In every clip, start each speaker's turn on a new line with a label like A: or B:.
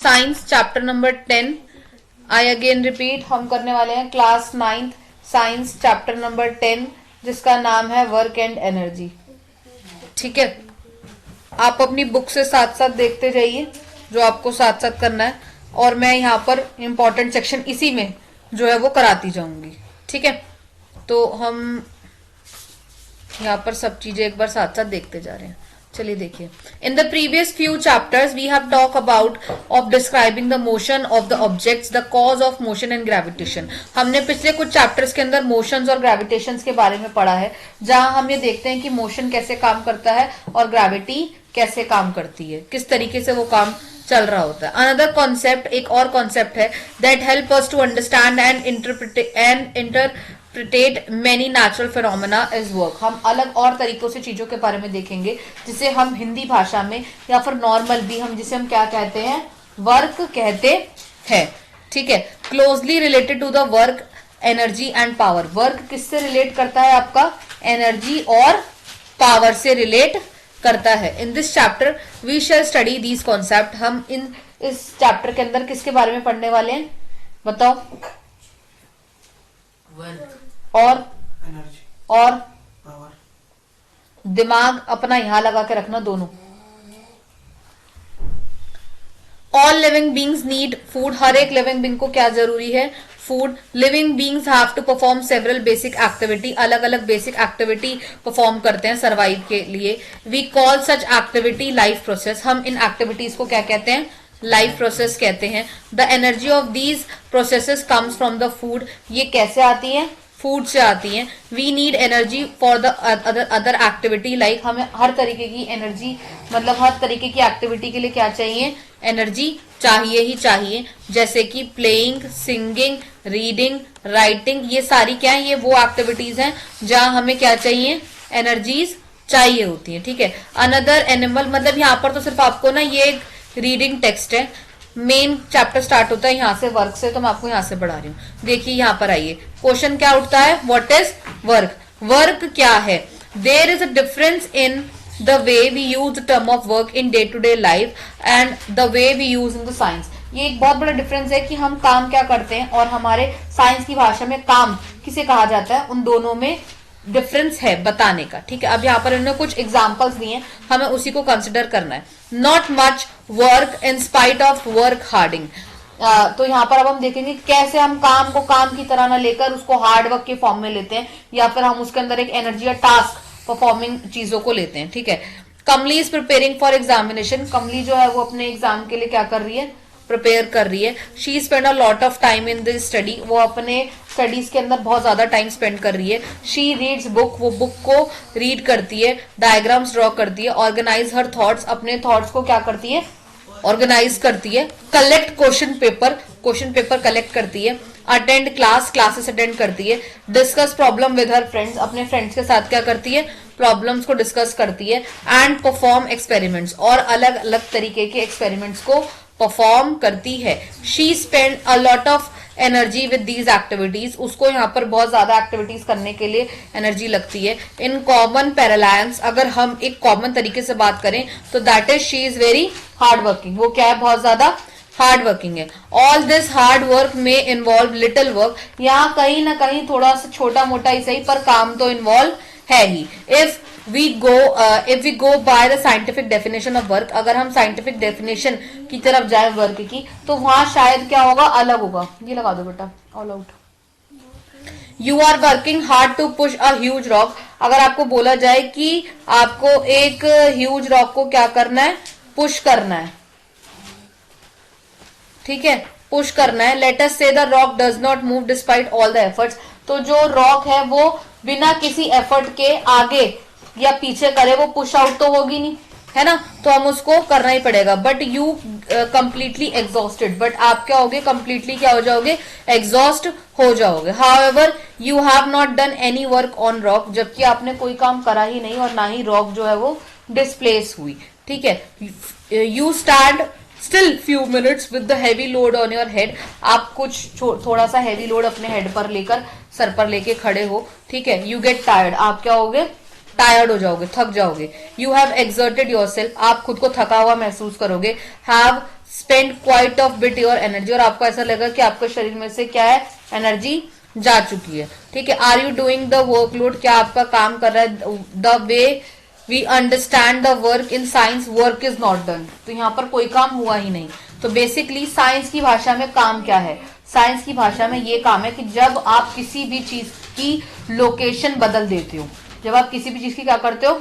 A: Science chapter number 10। I again repeat, हम करने वाले हैं class 9th science chapter number 10 जिसका नाम है वर्क एंड एनर्जी। ठीक है, आप अपनी बुक से साथ साथ देखते जाइए जो आपको साथ साथ करना है, और मैं यहाँ पर इंपॉर्टेंट सेक्शन इसी में जो है वो कराती जाऊंगी। ठीक है, तो हम यहाँ पर सब चीजें एक बार साथ साथ देखते जा रहे हैं। चलिए देखिए, in the previous few chapters we have talk about of describing the motion of the objects, the cause of motion and gravitation. हमने पिछले कुछ चैप्टर्स के अंदर मोशंस और ग्रेविटेशन के बारे में पढ़ा है, जहां हम ये देखते हैं कि मोशन कैसे काम करता है और ग्रेविटी कैसे काम करती है, किस तरीके से वो काम चल रहा होता है। अनदर कॉन्सेप्ट, एक और कॉन्सेप्ट है that help us to understand and interpret many natural phenomena is work. हम अलग और तरीकों से चीजों के बारे में देखेंगे जिसे हम हिंदी भाषा में या फिर नॉर्मल भी हम जिसे हम क्या कहते हैं, वर्क कहते हैं। ठीक है, closely related to the work, energy and power. Work किससे रिलेट करता है? आपका एनर्जी और पावर से रिलेट करता है। In this chapter we shall study these concept. हम इस चैप्टर के अंदर किसके बारे में पढ़ने वाले हैं बताओ? और एनर्जी और पावर। दिमाग अपना यहां लगा के रखना दोनों। All living beings need food. हर एक लिविंग बींग को क्या जरूरी है? Food. Living beings have to perform several basic activity. अलग अलग बेसिक एक्टिविटी परफॉर्म करते हैं सर्वाइव के लिए। We call such activity life process. हम इन एक्टिविटीज को क्या कहते हैं? लाइफ प्रोसेस कहते हैं। The energy of these processes comes from the food. ये कैसे आती है? फूड से आती है। We need energy for the other activity, like हमें हर तरीके की एनर्जी, मतलब हर तरीके की एक्टिविटी के लिए क्या चाहिए? एनर्जी चाहिए ही चाहिए। जैसे कि प्लेइंग, सिंगिंग, रीडिंग, राइटिंग, ये सारी क्या है? ये वो एक्टिविटीज हैं जहां हमें क्या चाहिए? एनर्जीज चाहिए होती है। ठीक है, अनदर एनिमल, मतलब यहाँ पर तो सिर्फ आपको ना ये एक रीडिंग टेक्स्ट है, मेन चैप्टर स्टार्ट होता है यहाँ से वर्क से, तो मैं आपको यहाँ से बढ़ा रही हूँ। देखिए यहाँ पर आइए, क्वेश्चन क्या उठता है? What is work? वर्क क्या है? There is a difference in the way we use the term of work in day to day life and the way we use in the science. ये एक बहुत बड़ा difference है कि हम काम क्या करते हैं और हमारे साइंस की भाषा में काम किसे कहा जाता है, उन दोनों में डिफरेंस है बताने का। ठीक है, अब यहाँ पर इन्होंने कुछ एग्जांपल्स दिए हैं, हमें उसी को कंसिडर करना है। Not much work in spite of work harding. तो यहाँ पर अब हम देखेंगे कैसे हम काम को काम की तरह ना लेकर उसको हार्ड वर्क के फॉर्म में लेते हैं, या फिर हम उसके अंदर एक एनर्जी या टास्क परफॉर्मिंग चीजों को लेते हैं। ठीक है, कमली इज प्रिपेयरिंग फॉर एग्जामिनेशन। कमली जो है वो अपने एग्जाम के लिए क्या कर रही है? प्रिपेयर कर रही है। She spend a lot of time in this study. वो अपने स्टडीज के अंदर बहुत ज्यादा टाइम स्पेंड कर रही है। She reads book. वो बुक को रीड करती है। डायग्राम्स ड्रॉ करती है। Organise her thoughts. अपने थॉट्स को क्या करती है? ऑर्गेनाइज करती है। Collect question paper. Question paper collect करती है। Attend class. क्लासेस अटेंड करती है। Discuss problem with her friends. अपने फ्रेंड्स के साथ क्या करती है? प्रॉब्लम्स को डिस्कस करती है। And perform experiments. और अलग अलग तरीके के एक्सपेरिमेंट्स को परफॉर्म करती है। She spend a lot of energy with these activities. उसको यहाँ पर बहुत ज्यादा एक्टिविटीज करने के लिए एनर्जी लगती है। इन कॉमन पैरालायंस, अगर हम एक कॉमन तरीके से बात करें तो that is she is very hard working. वो क्या है? बहुत ज्यादा हार्ड वर्किंग है। ऑल दिस हार्ड वर्क में इन्वॉल्व लिटिल वर्क। यहाँ कहीं ना कहीं थोड़ा सा छोटा मोटा ही सही, पर काम तो इन्वॉल्व है ही। If we go by the scientific definition of work, अगर हम साइंटिफिक डेफिनेशन की तरफ जाए वर्क की, तो वहां शायद क्या होगा? अलग होगा। ये लगा दो बेटा, all out. You are working hard to push a huge rock. अगर आपको बोला जाए कि आपको एक ह्यूज रॉक को क्या करना है? पुश करना है। ठीक है, पुश करना है। लेट अस से the rock does not move despite all the efforts. तो जो रॉक है वो बिना किसी एफर्ट के आगे या पीछे करे वो पुश आउट तो होगी नहीं, है ना? तो हम उसको करना ही पड़ेगा। But you completely exhausted. But आप क्या होगे? कंप्लीटली क्या हो जाओगे? एग्जॉस्ट हो जाओगे। However you have not done any work on rock. जबकि आपने कोई काम करा ही नहीं और ना ही रॉक जो है वो डिस्प्लेस हुई। ठीक है, you stand still few minutes with the heavy load on your head. आप कुछ थोड़ा सा हैवी लोड अपने हेड पर लेकर, सर पर लेके खड़े हो। ठीक है, यू गेट टायर्ड। आप क्या होगे? टायर्ड हो जाओगे, थक जाओगे। You have exerted your self. आप खुद को थका हुआ महसूस करोगे। Have spend quite of bit your energy, और आपको ऐसा लगा कि आपके शरीर में से क्या है, एनर्जी जा चुकी है। ठीक है, are you doing the workload, क्या आपका काम कर रहा है, the way we understand the work in science work is not done, तो यहाँ पर कोई काम हुआ ही नहीं। तो बेसिकली साइंस की भाषा में काम क्या है, साइंस की भाषा में ये काम है कि जब आप किसी भी चीज की लोकेशन बदल देते हो, जब आप किसी भी चीज की क्या करते हो,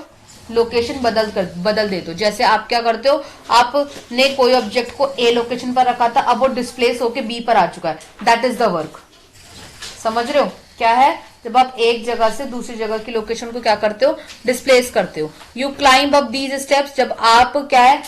A: लोकेशन बदल देते हो। जैसे आप क्या करते हो, आपने कोई ऑब्जेक्ट को ए लोकेशन पर रखा था, अब वो डिस्प्लेस होके बी पर आ चुका है, दैट इज द वर्क। समझ रहे हो क्या है, जब आप एक जगह से दूसरी जगह की लोकेशन को क्या करते हो, डिस्प्लेस करते हो। You climb up these steps, जब आप क्या है,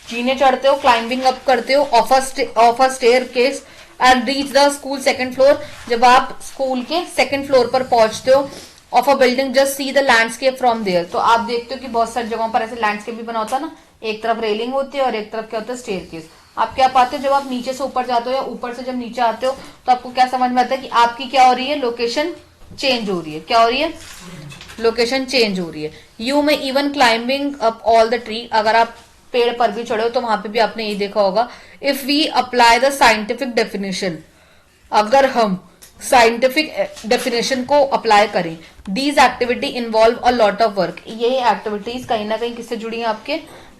A: जीने चढ़ते हो, क्लाइंबिंग अप करते हो of a staircase and reach the school second floor, जब आप स्कूल के सेकंड फ्लोर पर पहुंचते हो, of a building just see the landscape from there, तो आप देखते हो कि बहुत सारी जगहों पर ऐसे लैंडस्केप भी बना होता है ना, एक तरफ रेलिंग होती है और एक तरफ क्या होता है, स्टेयर केस। आप क्या पाते हो, जब आप नीचे से ऊपर जाते हो या ऊपर से जब नीचे आते हो, तो आपको क्या समझ में आता है कि आपकी क्या हो रही है, लोकेशन चेंज हो रही है। क्या हो रही है, लोकेशन चेंज हो रही है। यू में even climbing up all the tree, अगर आप पेड़ पर भी चढ़े हो तो वहां पे भी आपने ये देखा होगा। If we apply the scientific definition, अगर हम साइंटिफिक डेफिनेशन को अप्लाई करें, these activity involve a lot of work, ये एक्टिविटीज कहीं ना कहीं किससे जुड़ी हैं, आपके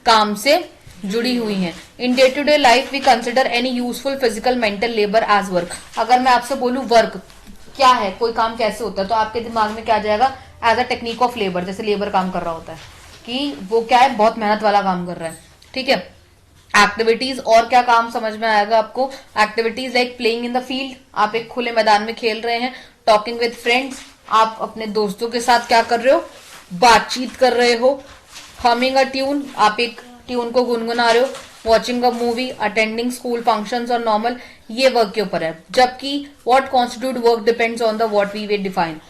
A: काम से जुड़ी हुई हैं। In day to day life we consider any useful physical mental labour as work, अगर मैं आपसे बोलूं वर्क क्या है, कोई काम कैसे होता है, तो आपके दिमाग में क्या आ जाएगा, as a technique of labour, जैसे लेबर काम कर रहा होता है कि वो क्या है, बहुत मेहनत वाला काम कर रहा है। ठीक है, एक्टिविटीज और क्या काम समझ में आएगा आपको, activities like playing in the field, आप एक खुले मैदान में खेल रहे हैं, टॉकिंग विद फ्रेंड्स, आप अपने दोस्तों के साथ क्या कर रहे हो, बातचीत कर रहे हो, हमिंग अ ट्यून, आप एक ट्यून को गुनगुना रहे हो, watching a movie, attending school functions और नॉर्मल, ये वर्क के ऊपर है। जबकि what constitute work depends on the what we way define,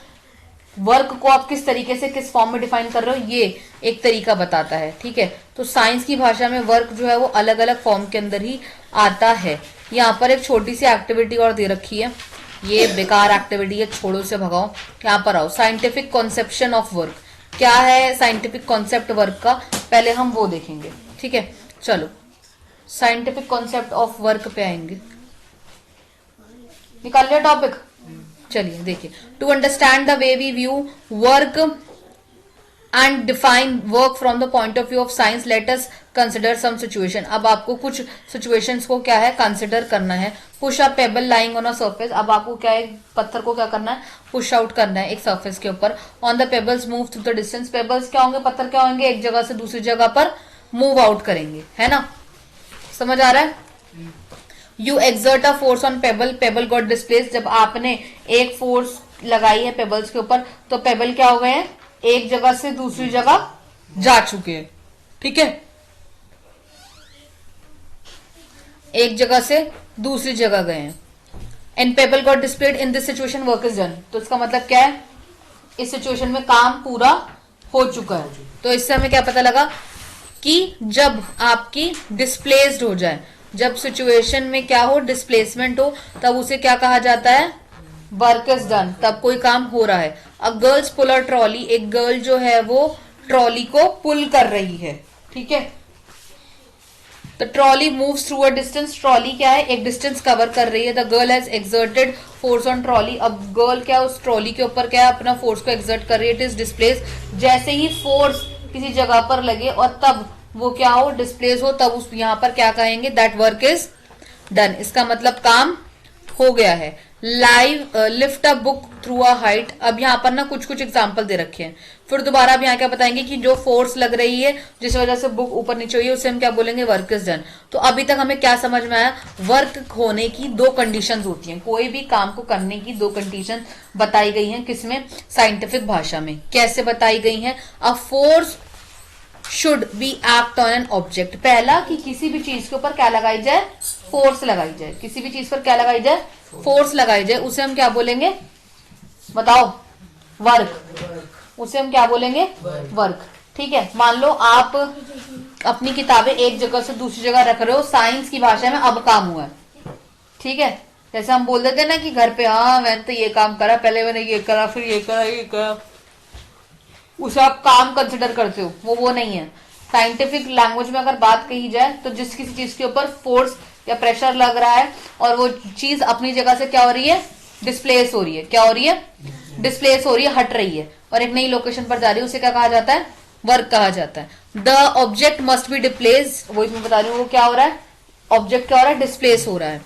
A: work को आप किस तरीके से किस फॉर्म में डिफाइन कर रहे हो, ये एक तरीका बताता है। ठीक है, तो साइंस की भाषा में वर्क जो है वो अलग अलग फॉर्म के अंदर ही आता है। यहाँ पर एक छोटी सी एक्टिविटी और दे रखी है, ये बेकार एक्टिविटी है, छोड़ो से भगाओ। यहाँ पर आओ, साइंटिफिक कॉन्सेप्शन ऑफ वर्क, क्या है साइंटिफिक कॉन्सेप्ट वर्क का, पहले हम वो देखेंगे। ठीक है, चलो साइंटिफिक कॉन्सेप्ट ऑफ वर्क पे आएंगे, निकाल लिया टॉपिक, चलिए देखिए। To understand the way we view work and define work from the point of view of science, let us consider some situation, अब आपको कुछ सिचुएशंस को क्या है, कंसिडर करना है। Push a payable lying on a surface, अब आपको क्या है, पत्थर को क्या करना है, पुश आउट करना है एक सरफेस के ऊपर। On the pebbles move through the distance, pebbles क्या होंगे, पत्थर क्या होंगे, एक जगह से दूसरी जगह पर मूव आउट करेंगे, है ना, समझ आ रहा है। You exert a force on payable, payable got displace, जब आपने एक फोर्स लगाई है पेबल्स के ऊपर, तो पेबल क्या हो गए हैं, एक जगह से दूसरी जगह जा चुके हैं। ठीक है, एक जगह से दूसरी जगह गए हैं। And payable got displayed in this situation work is done, तो इसका मतलब क्या है, इस सिचुएशन में काम पूरा हो चुका है। तो इससे हमें क्या पता लगा कि जब आपकी डिस्प्लेस्ड हो जाए, जब सिचुएशन में क्या हो, डिस्प्लेसमेंट हो, तब उसे क्या कहा जाता है, वर्क इज डन, तब कोई काम हो रहा है। अ गर्ल्स पुल अ ट्रॉली, एक गर्ल जो है वो ट्रॉली को पुल कर रही है। ठीक है, the trolley moves through a distance, trolley क्या है, एक डिस्टेंस कवर कर रही है। The girl has exerted force on trolley, अब गर्ल क्या उस ट्रॉली के ऊपर क्या है, अपना फोर्स को एक्सर्ट कर रही है। इट इज डिस्प्लेस, जैसे ही फोर्स किसी जगह पर लगे और तब वो क्या हो, डिस्प्लेस हो, तब उस यहां पर क्या कहेंगे, दैट वर्क इज डन, इसका मतलब काम हो गया है। Lift a book through a height, अब यहाँ पर ना कुछ कुछ एग्जांपल दे रखे हैं, फिर दोबारा अब यहाँ क्या बताएंगे कि जो फोर्स लग रही है जिस वजह से बुक ऊपर नीचे हुई है, उसे हम क्या बोलेंगे, वर्क इज डन। तो अभी तक हमें क्या समझ में आया, वर्क होने की दो कंडीशंस होती हैं, कोई भी काम को करने की दो कंडीशन बताई गई हैं, किसमें, साइंटिफिक भाषा में। कैसे बताई गई हैं, a force should be act on an object, पहला कि किसी भी चीज के ऊपर क्या लगाई जाए, फोर्स लगाई जाए, किसी भी चीज पर क्या लगाई जाए, फोर्स लगाई जाए, उसे हम क्या बोलेंगे, बताओ, वर्क, उसे हम क्या बोलेंगे, वर्क। ठीक है, मान लो आप अपनी किताबें एक जगह से दूसरी जगह रख रहे हो, साइंस की भाषा में अब काम हुआ है। ठीक है, जैसे हम बोल देते हैं ना कि घर पे, हाँ मैंने तो ये काम करा, पहले मैंने ये करा, फिर ये करा, ये करा, उसे आप काम कंसिडर करते हो, वो नहीं है। साइंटिफिक लैंग्वेज में अगर बात कही जाए तो जिस किसी चीज के ऊपर फोर्स या प्रेशर लग रहा है और वो चीज अपनी जगह से क्या हो रही है, डिस्प्लेस हो रही है, क्या हो रही है, डिस्प्लेस हो रही है, हट रही है और एक नई लोकेशन पर जा रही है, उसे क्या कहा जाता है, वर्क कहा जाता है। The object must be displace, वही मैं बता रही हूँ, वो क्या हो रहा है, ऑब्जेक्ट क्या हो रहा है, डिस्प्लेस हो रहा है।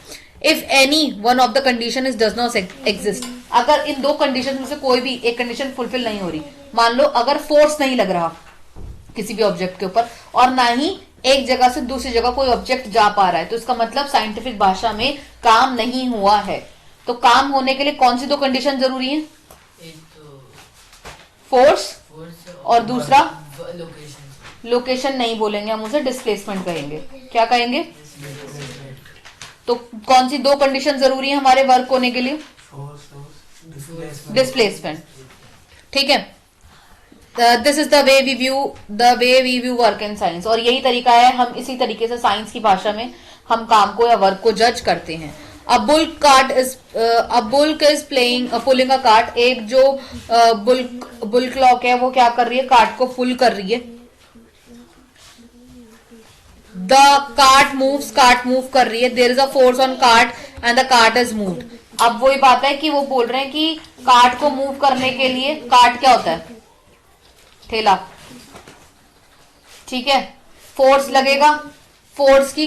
A: If any one of the condition is does not exist, अगर इन दो कंडीशन में से कोई भी एक कंडीशन फुलफिल नहीं हो रही, मान लो अगर फोर्स नहीं लग रहा किसी भी ऑब्जेक्ट के ऊपर और ना ही एक जगह से दूसरी जगह कोई ऑब्जेक्ट जा पा रहा है, तो इसका मतलब साइंटिफिक भाषा में काम नहीं हुआ है। तो काम होने के लिए कौन सी दो कंडीशन जरूरी है, फोर्स और दूसरा लोकेशन नहीं बोलेंगे हम, उसे डिस्प्लेसमेंट कहेंगे। क्या कहेंगे, तो कौन सी दो कंडीशन जरूरी है हमारे वर्क होने के लिए, डिस्प्लेसमेंट। ठीक है, this is the way we view work in science, और यही तरीका है, हम इसी तरीके से साइंस की भाषा में हम काम को या वर्क को जज करते हैं। A bull is pulling a cart, एक जो बुल क्लॉक है वो क्या कर रही है, कार्ट को पुल कर रही है। द कार्ट मूव कर रही है, there is a force on cart and the cart is moved. अब वही बात है कि वो बोल रहे हैं कि कार्ट को मूव करने के लिए, कार्ट क्या होता है, ठेला, ठीक है, फोर्स लगेगा, फोर्स की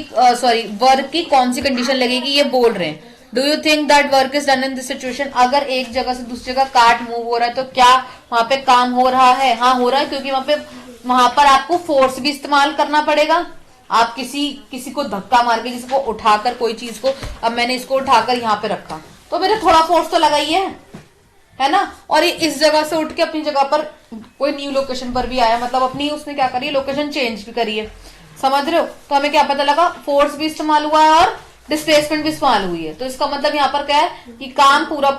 A: वर्क की कौन सी कंडीशन लगेगी ये बोल रहे हैं। Do you think that work is done in this situation, अगर एक जगह से दूसरी जगह कार्ट मूव हो रहा है तो क्या वहां पे काम हो रहा है, हाँ हो रहा है, क्योंकि वहां पर आपको फोर्स भी इस्तेमाल करना पड़ेगा। आप किसी को धक्का मार के, किसी को उठाकर कोई चीज को, अब मैंने इसको उठाकर यहाँ पे रखा तो मेरे थोड़ा फोर्स तो लगा ही है ना, और ये इस जगह से उठ के अपनी जगह पर कोई न्यू लोकेशन पर भी आया, मतलब अपनी उसने क्या करी है, लोकेशन चेंज भी करी है, समझ रहे हो। तो हमें क्या पता लगा, फोर्स भी इस्तेमाल हुआ है और डिस्प्लेसमेंट भी इस्तेमाल हुई है, तो इसका मतलब यहाँ पर क्या है कि काम पूरा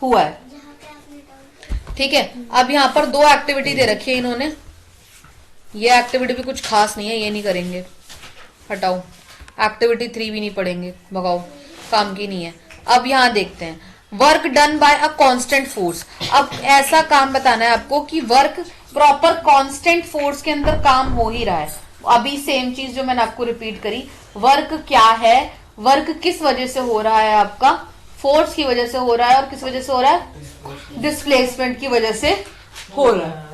A: हुआ है। ठीक है, अब यहाँ पर दो एक्टिविटी दे रखी है इन्होंने, ये एक्टिविटी भी कुछ खास नहीं है, ये नहीं करेंगे, हटाओ, एक्टिविटी 3 भी नहीं पढ़ेंगे, भगाओ, काम की नहीं है। अब यहां देखते हैं, work done bye a constant force. अब ऐसा काम बताना है आपको कि वर्क प्रॉपर कांस्टेंट फोर्स के अंदर काम हो ही रहा है। अभी सेम चीज जो मैंने आपको रिपीट करी, वर्क क्या है, वर्क किस वजह से हो रहा है, आपका फोर्स की वजह से हो रहा है, और किस वजह से हो रहा है, डिस्प्लेसमेंट की वजह से हो रहा है।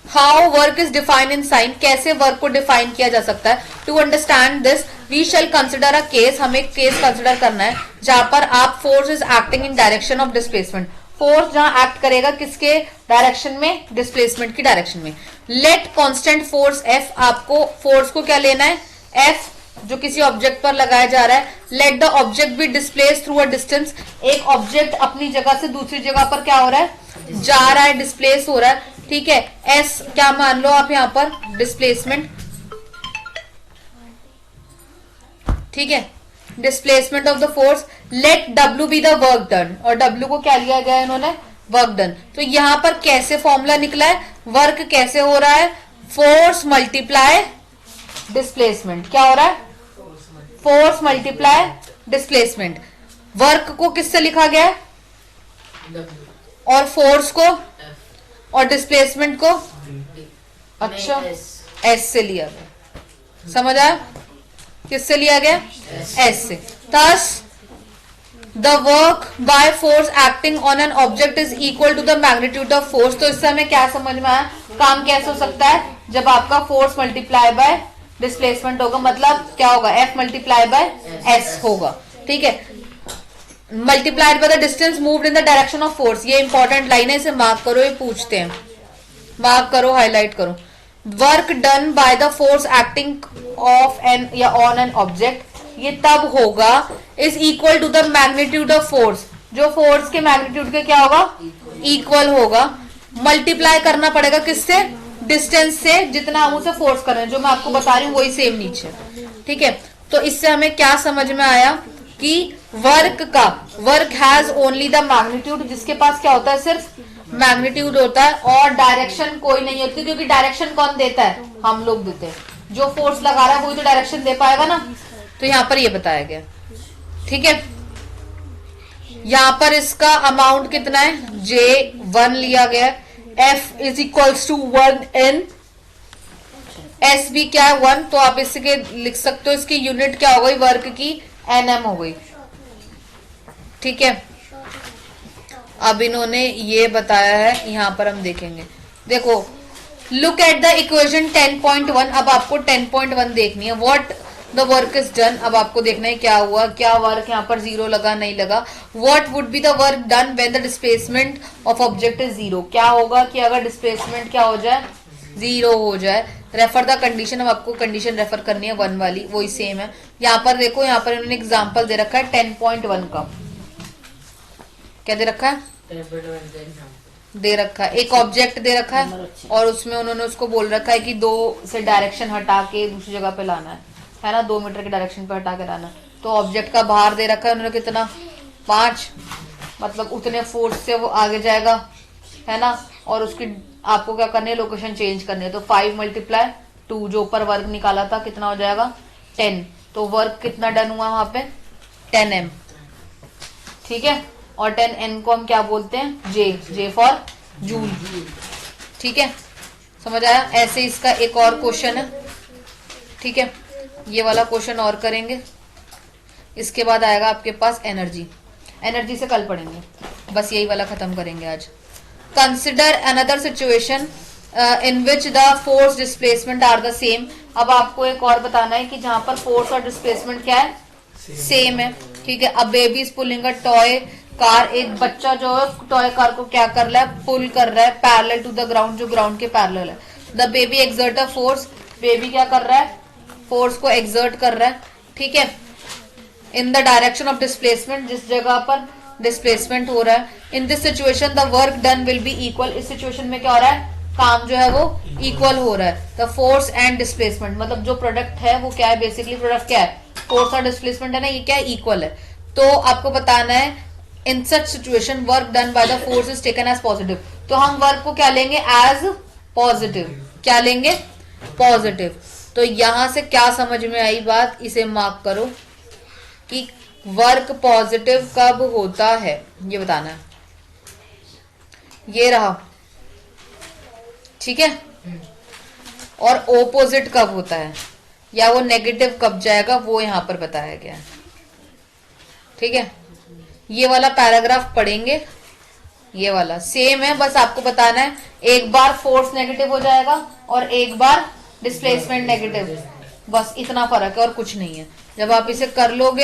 A: How work is defined in science, कैसे वर्क को डिफाइन किया जा सकता है। To understand this we shall consider a case, हमें केस कंसिडर करना है जहां पर आप force is acting in direction of displacement, force जहां एक्ट करेगा किसके डायरेक्शन में, डिस्प्लेसमेंट की डायरेक्शन में। लेट कांस्टेंट फोर्स एफ, आपको फोर्स को क्या लेना है, एफ, जो किसी ऑब्जेक्ट पर लगाया जा रहा है। Let the object be displace through a distance, एक ऑब्जेक्ट अपनी जगह से दूसरी जगह पर क्या हो रहा है, जा रहा है, डिस्प्लेस हो रहा है। ठीक है, एस क्या मान लो आप यहां पर, डिस्प्लेसमेंट, ठीक है, displacement of the force. Let W be the work done, और डब्ल्यू को क्या लिया गया है इन्होंने, वर्क डन। तो यहां पर कैसे फॉर्मूला निकला है, वर्क कैसे हो रहा है, फोर्स मल्टीप्लाई डिस्प्लेसमेंट, क्या हो रहा है, फोर्स मल्टीप्लाई डिस्प्लेसमेंट। वर्क को किससे लिखा गया है, और फोर्स को और डिस्प्लेसमेंट को, अच्छा एस से लिया गया, समझ आया, किससे लिया गया, एस से। thus the work by force acting on an object is equal to the magnitude of force। तो इससे हमें क्या समझ में आया, काम कैसे हो सकता है, जब आपका फोर्स मल्टीप्लाई बाय डिस्प्लेसमेंट होगा, मतलब क्या होगा, एफ मल्टीप्लाई बाय एस होगा। ठीक है, multiplied by the distance moved in the direction of force, ये इंपॉर्टेंट लाइन है, इसे मार्क करो, ये पूछते हैं, मार्क करो, हाईलाइट करो। Work done by the force acting of an या ऑन एन ऑब्जेक्ट, ये तब होगा is equal to the magnitude of force, जो फोर्स के मैग्नीट्यूड के क्या होगा, इक्वल होगा। मल्टीप्लाई करना पड़ेगा किससे, डिस्टेंस से, जितना हम उसे फोर्स कर रहे हैं, जो मैं आपको बता रही हूँ वही सेम नीचे। ठीक है, तो इससे हमें क्या समझ में आया कि work has only the magnitude, जिसके पास क्या होता है, सिर्फ मैग्नीट्यूड होता है, और डायरेक्शन कोई नहीं होती, क्योंकि डायरेक्शन कौन देता है, हम लोग देते हैं, जो फोर्स लगा रहा है वही तो डायरेक्शन दे पाएगा ना। तो यहाँ पर ये बताया गया। ठीक है, यहाँ पर इसका अमाउंट कितना है, J1 लिया गया, F is equals to 1N S भी क्या है 1, तो आप इसके लिख सकते हो इसकी यूनिट क्या हो गई वर्क की, एनएम हो गई। ठीक है, अब इन्होंने ये बताया है, यहां पर हम देखेंगे, देखो लुक एट द इक्वेशन 10.1। अब आपको 10.1 देखनी है, what the work is done. अब आपको देखना है क्या हुआ, क्या वर्क यहाँ पर जीरो लगा नहीं लगा। What would be the work done when the displacement of object is zero. क्या होगा कि अगर डिस्प्लेसमेंट क्या हो जाए, जीरो हो जाए। रेफर द कंडीशन, अब आपको कंडीशन रेफर करनी है 1 वाली, वही सेम है। यहाँ पर देखो, यहाँ पर इन्होंने एग्जाम्पल दे रखा है 10.1 का, क्या दे रखा है, दे रखा है एक ऑब्जेक्ट दे रखा है, और उसमें उन्होंने उसको बोल रखा है कि 2 से डायरेक्शन हटा के दूसरी जगह पे लाना है ना, 2 मीटर के डायरेक्शन पे हटा के लाना है। तो ऑब्जेक्ट का भार दे रखा है उन्होंने कितना, 5, मतलब उतने फोर्स से वो आगे जाएगा, है ना। और उसकी आपको क्या करनी है, लोकेशन चेंज करनी है। तो 5 × 2, जो ऊपर वर्क निकाला था कितना हो जाएगा 10। तो वर्क कितना डन हुआ वहां पे 10m। ठीक है, और 10n को हम क्या बोलते हैं, जे फॉर जूल। ठीक है, समझ आया। ऐसे इसका एक और क्वेश्चन है। ठीक है, ये वाला क्वेश्चन और करेंगे, इसके बाद आएगा आपके पास एनर्जी। एनर्जी से कल पढ़ेंगे, बस यही वाला खत्म करेंगे आज। Consider another situation in which the force displacement are the same. अब आपको एक और बताना है कि जहां पर फोर्स और डिस्प्लेसमेंट क्या है, सेम है। ठीक है, अब baby is pulling a toy car, एक बच्चा जो है टॉय कार को क्या कर रहा है, पुल कर रहा है पैरेलल टू द ग्राउंड, जो ग्राउंड के पैरेलल है। The baby exert a force, baby क्या कर रहा है, फोर्स को एक्सर्ट कर रहा है। ठीक है, in the direction of displacement, जिस जगह पर डिस्प्लेसमेंट हो रहा है। In this situation the work done will be equal, इस सिचुएशन में क्या हो रहा है, काम जो है वो इक्वल हो रहा है। द फोर्स एंड डिस्प्लेसमेंट, मतलब जो प्रोडक्ट है वो क्या है, बेसिकली प्रोडक्ट क्या है, फोर्स और डिस्प्लेसमेंट है ना, ये क्या है, इक्वल है। तो आपको बताना है in such situation work done by the force is taken as positive. तो हम वर्क को क्या लेंगे, एज पॉजिटिव। क्या लेंगे, पॉजिटिव। तो यहां से क्या समझ में आई बात, इसे मार्क करो कि वर्क पॉजिटिव कब होता है, ये बताना है। ये रहा, ठीक है। और ओपोजिट कब होता है, या वो नेगेटिव कब जाएगा, वो यहां पर बताया गया है। ठीक है, ये वाला पैराग्राफ पढ़ेंगे, ये वाला सेम है, बस आपको बताना है एक बार फोर्स नेगेटिव हो जाएगा और एक बार डिस्प्लेसमेंट नेगेटिव, बस इतना फर्क है और कुछ नहीं है। जब आप इसे कर लोगे